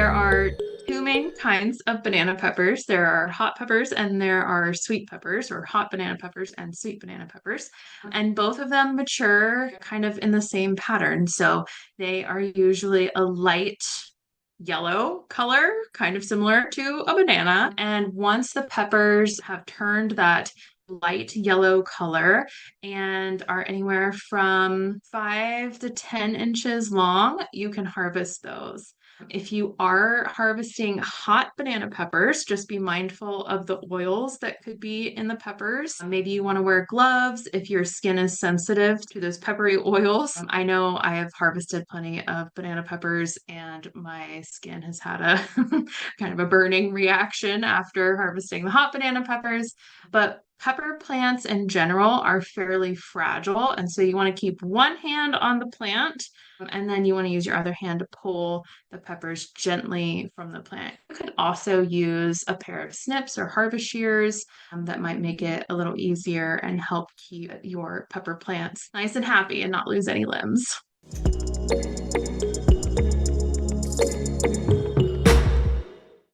There are two main kinds of banana peppers. There are hot peppers and there are sweet peppers, or hot banana peppers and sweet banana peppers. And both of them mature kind of in the same pattern. So they are usually a light yellow color, kind of similar to a banana. And once the peppers have turned that light yellow color and are anywhere from 5 to 10 inches long, you can harvest those. If you are harvesting hot banana peppers, just be mindful of the oils that could be in the peppers. Maybe you want to wear gloves if your skin is sensitive to those peppery oils. I know I have harvested plenty of banana peppers and my skin has had a kind of a burning reaction after harvesting the hot banana peppers. But pepper plants in general are fairly fragile, and so you want to keep one hand on the plant and then you want to use your other hand to pull the peppers gently from the plant. You could also use a pair of snips or harvest shears that might make it a little easier and help keep your pepper plants nice and happy and not lose any limbs.